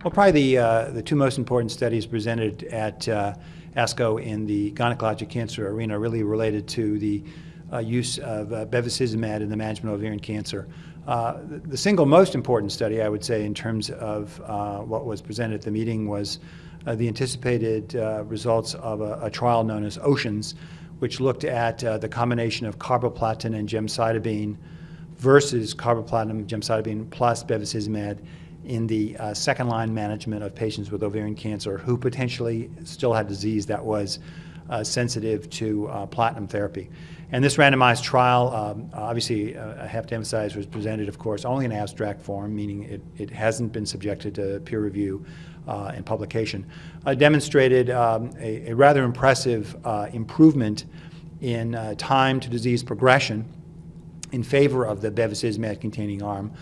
Well, probably the two most important studies presented at Asco in the gynecologic cancer arena are really related to the use of bevacizumab in the management of ovarian cancer. The single most important study, I would say, in terms of what was presented at the meeting was the anticipated results of a trial known as OCEANS, which looked at the combination of carboplatin and gemcitabine versus carboplatin, gemcitabine plus bevacizumab in the second-line management of patients with ovarian cancer who potentially still had disease that was sensitive to platinum therapy. And this randomized trial, obviously, I have to emphasize, was presented, of course, only in abstract form, meaning it hasn't been subjected to peer review and publication. Demonstrated a rather impressive improvement in time to disease progression in favor of the bevacizumab-containing arm.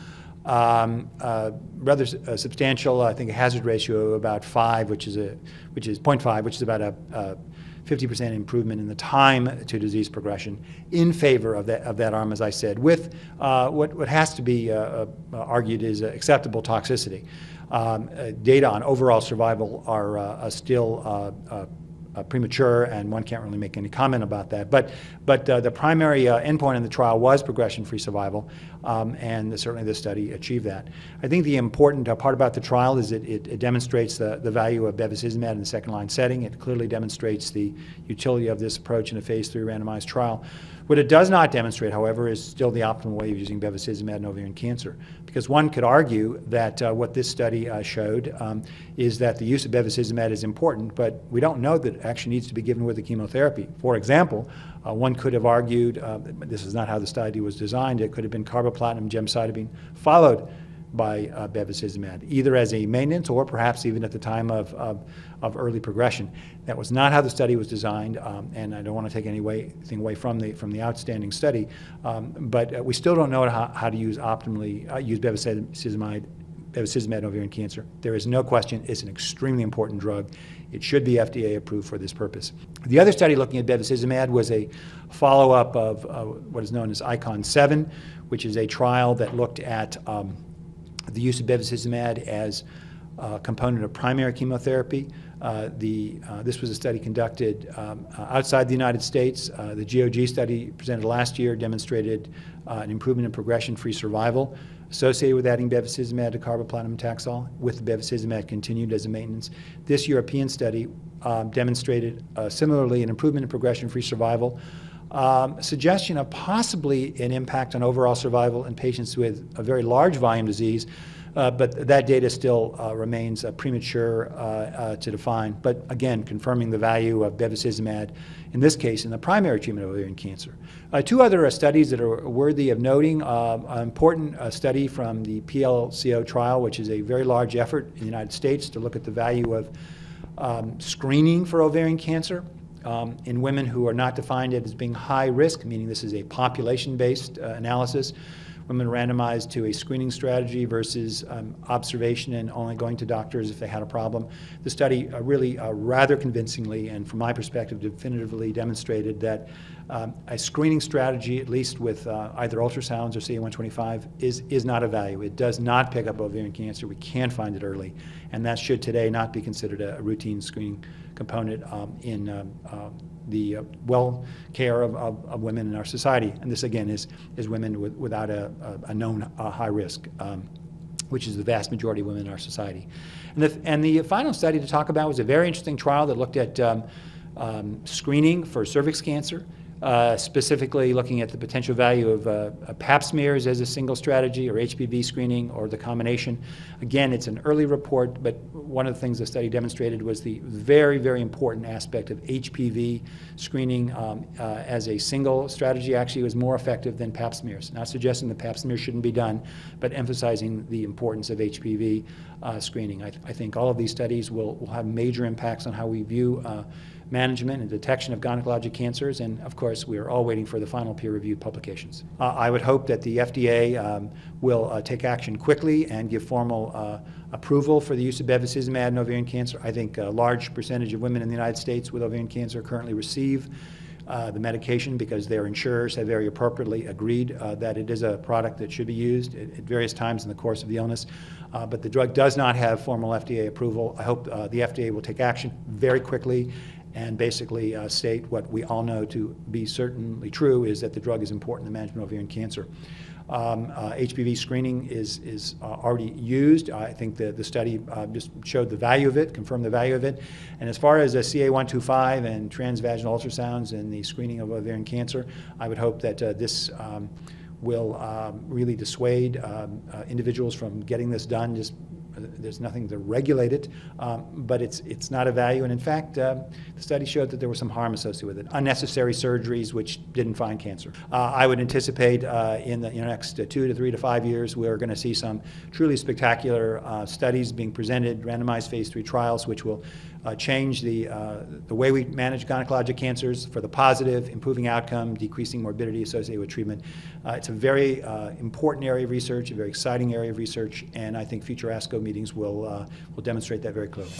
Rather substantial, I think, a hazard ratio of about 5, which is 0.5, which is about a 50% improvement in the time to disease progression in favor of that arm, as I said, with what has to be argued is acceptable toxicity. Data on overall survival are still premature, and one can't really make any comment about that. But the primary endpoint in the trial was progression-free survival, and certainly the study achieved that. I think the important part about the trial is it demonstrates the value of bevacizumab in the second-line setting. It clearly demonstrates the utility of this approach in a phase 3 randomized trial. What it does not demonstrate, however, is still the optimal way of using bevacizumab in ovarian cancer, because one could argue that what this study showed is that the use of bevacizumab is important, but we don't know that it actually needs to be given with the chemotherapy. For example, one could have argued, this is not how the study was designed, it could have been carboplatin, gemcitabine, followed by bevacizumab, either as a maintenance or perhaps even at the time of early progression. That was not how the study was designed, and I don't want to take anything away from the outstanding study, but we still don't know how to use bevacizumab in ovarian cancer. There is no question it's an extremely important drug. It should be FDA approved for this purpose. The other study looking at bevacizumab was a follow-up of what is known as ICON-7, which is a trial that looked at the use of bevacizumab as a component of primary chemotherapy. This was a study conducted outside the United States. The GOG study presented last year demonstrated an improvement in progression-free survival associated with adding bevacizumab to carboplatin and Taxol, with bevacizumab continued as a maintenance. This European study demonstrated similarly an improvement in progression-free survival, suggestion of possibly an impact on overall survival in patients with a very large volume disease, but that data still remains premature to define. But again, confirming the value of bevacizumab, in this case, in the primary treatment of ovarian cancer. Two other studies that are worthy of noting, an important study from the PLCO trial, which is a very large effort in the United States to look at the value of screening for ovarian cancer in women who are not defined as being high risk, meaning this is a population-based analysis. Women randomized to a screening strategy versus observation and only going to doctors if they had a problem. The study really rather convincingly, and from my perspective, definitively demonstrated that a screening strategy, at least with either ultrasounds or CA-125, is not a value. It does not pick up ovarian cancer. We can find it early, and that should today not be considered a routine screening component in the well care of women in our society. And this, again, is women without a known high risk, which is the vast majority of women in our society. And the final study to talk about was a very interesting trial that looked at screening for cervix cancer, specifically looking at the potential value of pap smears as a single strategy, or HPV screening, or the combination. Again, it's an early report, but one of the things the study demonstrated was the very, very important aspect of HPV screening as a single strategy actually was more effective than pap smears. Not suggesting that pap smears shouldn't be done, but emphasizing the importance of HPV screening. I think all of these studies will have major impacts on how we view management and detection of gynecologic cancers, and of course we are all waiting for the final peer-reviewed publications. I would hope that the FDA will take action quickly and give formal approval for the use of bevacizumab in ovarian cancer. I think a large percentage of women in the United States with ovarian cancer currently receive the medication because their insurers have very appropriately agreed that it is a product that should be used at various times in the course of the illness. But the drug does not have formal FDA approval. I hope the FDA will take action very quickly and basically state what we all know to be certainly true, is that the drug is important in the management of ovarian cancer. HPV screening is already used. I think the study just showed the value of it, confirmed the value of it. And as far as CA-125 and transvaginal ultrasounds and the screening of ovarian cancer, I would hope that this will really dissuade individuals from getting this done. Just there's nothing to regulate it, but it's not a value. And in fact, the study showed that there was some harm associated with it, unnecessary surgeries which didn't find cancer. I would anticipate in the next 2 to 3 to 5 years, we're going to see some truly spectacular studies being presented, randomized phase 3 trials, which will change the way we manage gynecologic cancers for the positive, improving outcome, decreasing morbidity associated with treatment. It's a very important area of research, a very exciting area of research, and I think future Asco meetings will demonstrate that very clearly.